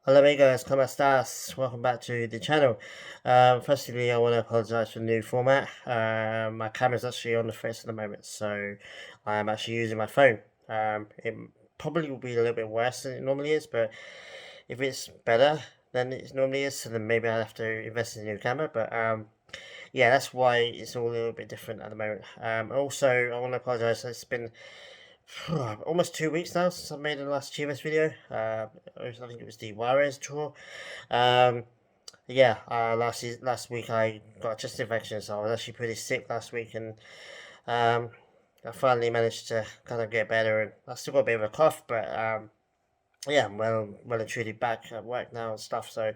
Hola amigos, ¿cómo estás? Welcome back to the channel. Firstly, I want to apologize for the new format. My camera's actually on the face at the moment, so I'm actually using my phone. It probably will be a little bit worse than it normally is, but if it's better than it normally is, so then maybe I'll have to invest in a new camera. But yeah, that's why it's all a little bit different at the moment. Also, I want to apologize. It's been almost 2 weeks now since I made the last Chivas video. I think it was the Juarez tour. Um, yeah, last week I got a chest infection, so I was actually pretty sick last week, and um, I finally managed to kind of get better. And I still got a bit of a cough, but yeah, I'm well and truly back at work now and stuff. So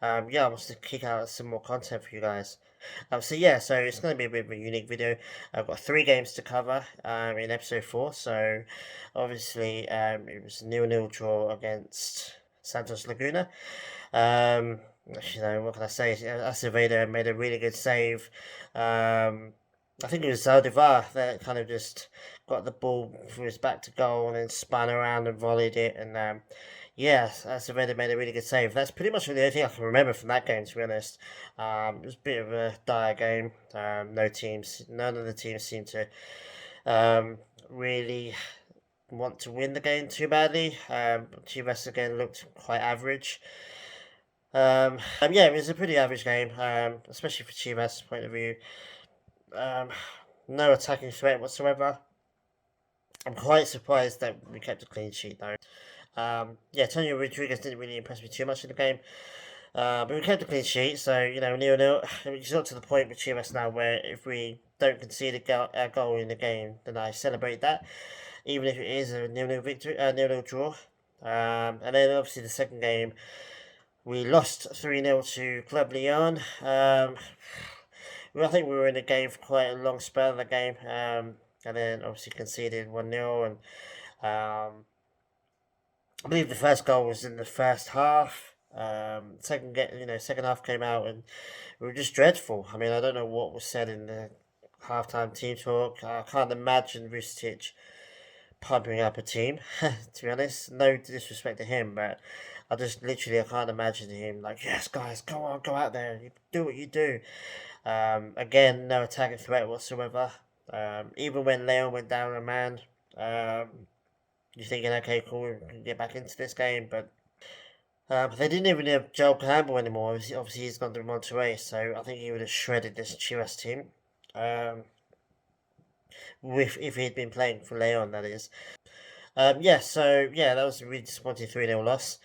yeah, I want to kick out some more content for you guys. So yeah, so it's going to be a bit of a unique video. I've got 3 games to cover in episode 4. So obviously it was a 0-0 draw against Santos Laguna. Um, what can I say? Acevedo made a really good save. I think it was Zaldivar that kind of just got the ball through his back to goal and then spun around and volleyed it. And yeah, Acevedo made a really good save. That's pretty much the only thing I can remember from that game, to be honest. It was a bit of a dire game. None of the teams seemed to really want to win the game too badly. Chivas again looked quite average. Yeah, it was a pretty average game, especially for Chivas' point of view. Um, no attacking threat whatsoever. I'm quite surprised that we kept a clean sheet though. Yeah, Antonio Rodriguez didn't really impress me too much in the game. But we kept a clean sheet, so, 0-0. It's got to the point with Chivas now where if we don't concede a goal in the game, then I celebrate that, even if it is a 0-0 victory, 0-0 draw. And then obviously the second game, we lost 3-0 to Club Leon. I think we were in the game for quite a long spell of the game, and then obviously conceded 1-0. And I believe the first goal was in the first half. Second half came out and we were just dreadful. I mean, I don't know what was said in the halftime team talk. I can't imagine Vucetic pumping up a team. To be honest, no disrespect to him, but I can't imagine him like, yes, guys, go on, go out there, you do what you do. Again, no attacking threat whatsoever. Even when Leon went down a man, you're thinking, okay, cool, we can get back into this game, but they didn't even have Joel Campbell anymore. Obviously, he's gone to Monterrey, so I think he would have shredded this Chivas team. If he had been playing for Leon, that is. That was a really disappointing 3-0 loss.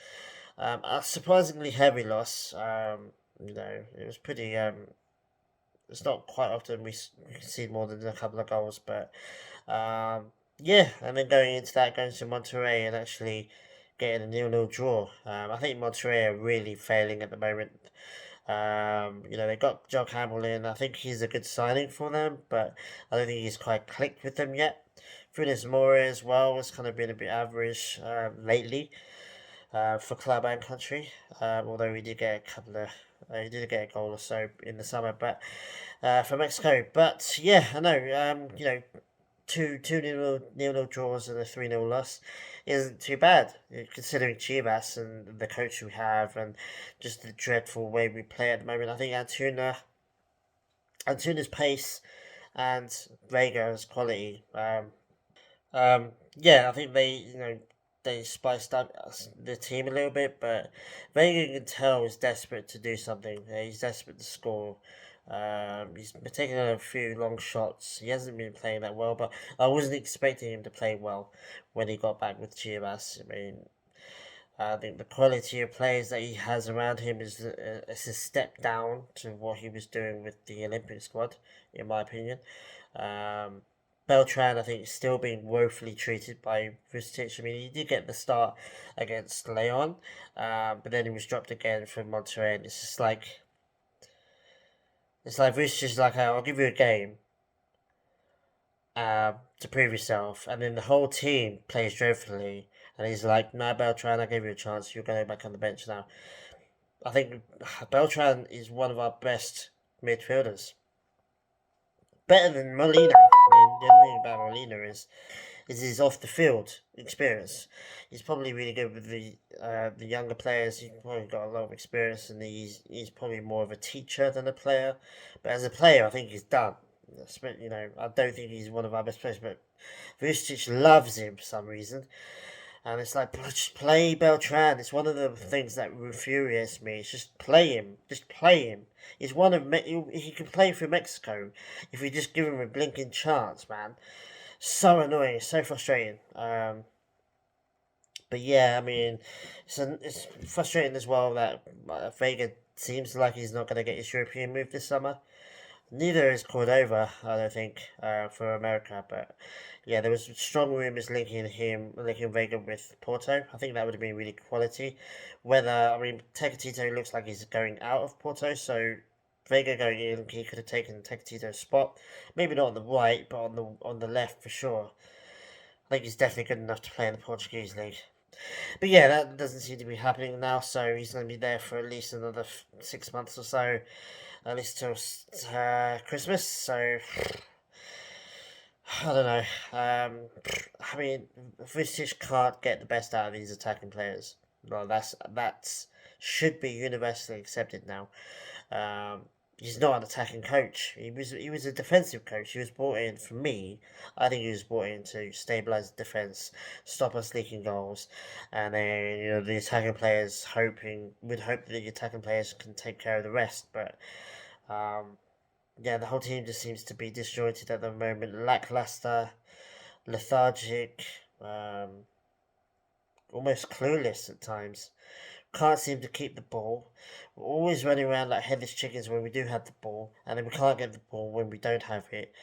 A surprisingly heavy loss. It was pretty. It's not quite often we concede more than a couple of goals, but yeah, and then going to Monterrey and actually getting a 0-0 draw. I think Monterrey are really failing at the moment. They got Joe Campbell in. I think he's a good signing for them, but I don't think he's quite clicked with them yet. Funes Mori as well has kind of been a bit average lately for club and country. Although he did get a goal or so in the summer, but for Mexico. But yeah, I know. Two nil draws and a 3-0 loss isn't too bad considering Chivas and the coach we have and just the dreadful way we play at the moment. I think Antuna's pace and Vega's quality. Yeah, I think they spiced up the team a little bit, but Vega can tell is desperate to do something. He's desperate to score. He's been taking a few long shots. He hasn't been playing that well, but I wasn't expecting him to play well when he got back with Chivas. I mean, I think the quality of players that he has around him is a step down to what he was doing with the Olympic squad, in my opinion. Um, Beltran, I think, is still being woefully treated by Vucetic. I mean, he did get the start against Leon, but then he was dropped again from Monterrey. And it's like Vucetic is like, I'll give you a game to prove yourself, and then the whole team plays dreadfully, and he's like, "No, Beltran, I gave you a chance. You're going back on the bench now." I think Beltran is one of our best midfielders, better than Molina. I mean, the only thing about Molina is is his off the field experience. He's probably really good with the younger players. He's probably got a lot of experience, and he's probably more of a teacher than a player. But as a player, I think he's done. You know, I don't think he's one of our best players, but Vucic loves him for some reason. And it's like, just play Beltran. It's one of the things that infuriates me. It's just play him. Just play him. He's one of he can play for Mexico if we just give him a blinking chance, man. So annoying. So frustrating. But yeah, I mean, it's frustrating as well that Vega seems like he's not going to get his European move this summer. Neither is Cordova, I don't think, for America. But yeah, there was strong rumours linking Vega with Porto. I think that would have been really quality. I mean, Tecatito looks like he's going out of Porto, so Vega going in, he could have taken Tecatito's spot. Maybe not on the right, but on the left for sure. I think he's definitely good enough to play in the Portuguese league. But yeah, that doesn't seem to be happening now, so he's going to be there for at least another 6 months or so, at least till Christmas. So I don't know. I mean, Vucic can't get the best out of these attacking players. No, that's should be universally accepted now. Um, he's not an attacking coach. He was a defensive coach. He was brought in for me. I think he was brought in to stabilize the defense, stop us leaking goals, and then the attacking players would hope that the attacking players can take care of the rest. But um, yeah, the whole team just seems to be disjointed at the moment, lackluster, lethargic, almost clueless at times. Can't seem to keep the ball. We're always running around like headless chickens when we do have the ball, and then we can't get the ball when we don't have it.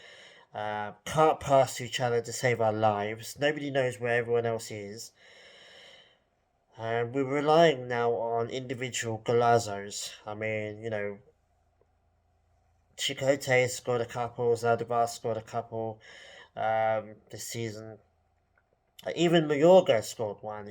Can't pass to each other to save our lives. Nobody knows where everyone else is. And we're relying now on individual golazos. I mean, Chicote scored a couple, Zaldivar scored a couple this season. Even Mayorga scored one,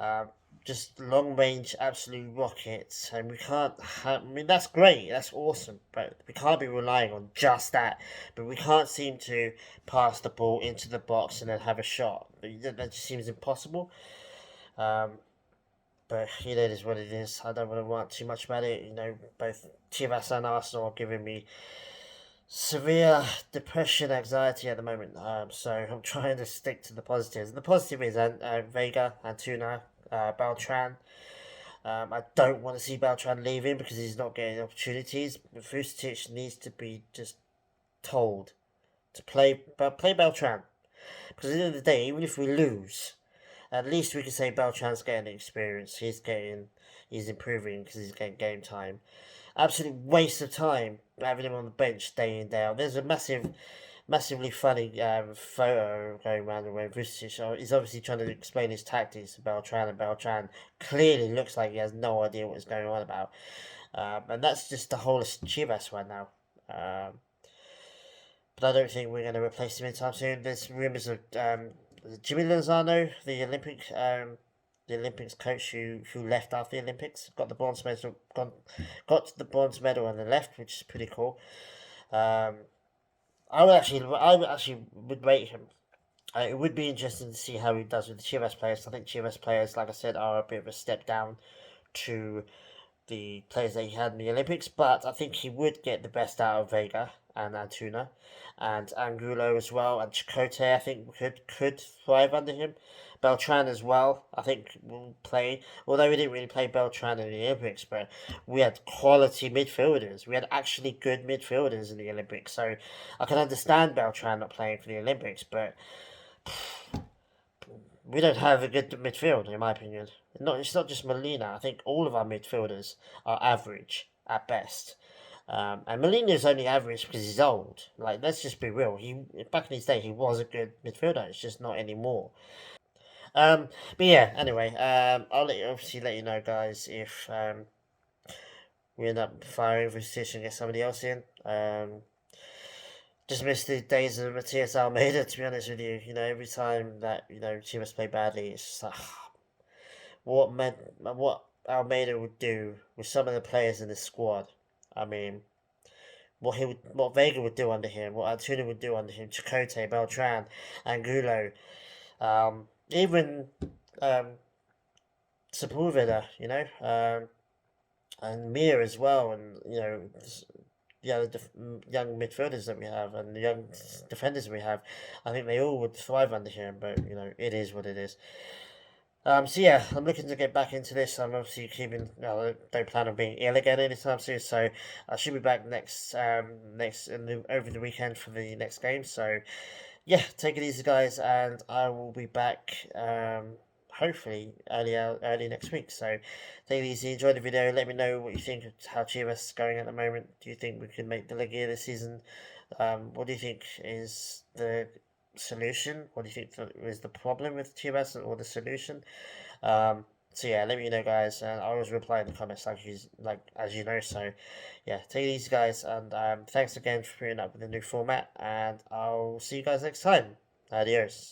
Um, just long range absolute rockets, and we can't. I mean, that's great, that's awesome, but we can't be relying on just that. But we can't seem to pass the ball into the box and then have a shot. That just seems impossible. Um, but it is what it is. I don't want to rant too much about it. Both Chivas and Arsenal are giving me severe depression, anxiety at the moment. So I'm trying to stick to the positives. The positive is Vega, Antuna, Beltran. I don't want to see Beltran leaving because he's not getting opportunities. Vucic needs to be just told to play Beltran, because at the end of the day, even if we lose, at least we can say Beltran's getting experience. He's improving because he's getting game time. Absolute waste of time having him on the bench day in day out. There's a massively funny photo going around where Vucic is obviously trying to explain his tactics to Beltran, and Beltran clearly looks like he has no idea what is going on about. And that's just the whole of Chivas right now. But I don't think we're going to replace him anytime soon. There's rumours of Jimmy Lozano, the Olympics coach who left after the Olympics, got the bronze medal, got the bronze medal and then left, which is pretty cool. I would rate him. It would be interesting to see how he does with the Chivas players. I think Chivas players, like I said, are a bit of a step down to the players that he had in the Olympics, but I think he would get the best out of Vega and Antuna and Angulo as well, and Chicote I think could thrive under him. Beltran as well, I think will play. Although we didn't really play Beltran in the Olympics, but we had quality midfielders. We had actually good midfielders in the Olympics, so I can understand Beltran not playing for the Olympics, but we don't have a good midfield, in my opinion. It's not just Molina. I think all of our midfielders are average at best. And Molina's only average because he's old. Like, let's just be real. Back in his day, he was a good midfielder. It's just not anymore. But yeah. Anyway, I'll obviously let you know, guys, if we end up firing for Stitch and get somebody else in. Just miss the days of Matias Almeida, to be honest with you. Every time that Chivas play badly, it's just like what Almeida would do with some of the players in the squad. I mean, what Vega would do under him, what Apertura would do under him, Chakotay, Beltran, Angulo, even um, Sepulveda, and Mir as well, and the young midfielders that we have and the young defenders we have. I think they all would thrive under him, but it is what it is. So yeah, I'm looking to get back into this. I'm obviously keeping. Don't plan on being ill again anytime soon, so I should be back over the weekend for the next game. So yeah, take it easy, guys, and I will be back. Hopefully early next week. So take it easy, enjoy the video. Let me know what you think of how Chivas is going at the moment. Do you think we can make the Liga this season? What do you think is the solution? What do you think is the problem with Chivas or the solution? So yeah, let me know, guys, and I always reply in the comments as you know. So yeah, take it easy, guys, and thanks again for putting up with the new format, and I'll see you guys next time. Adios.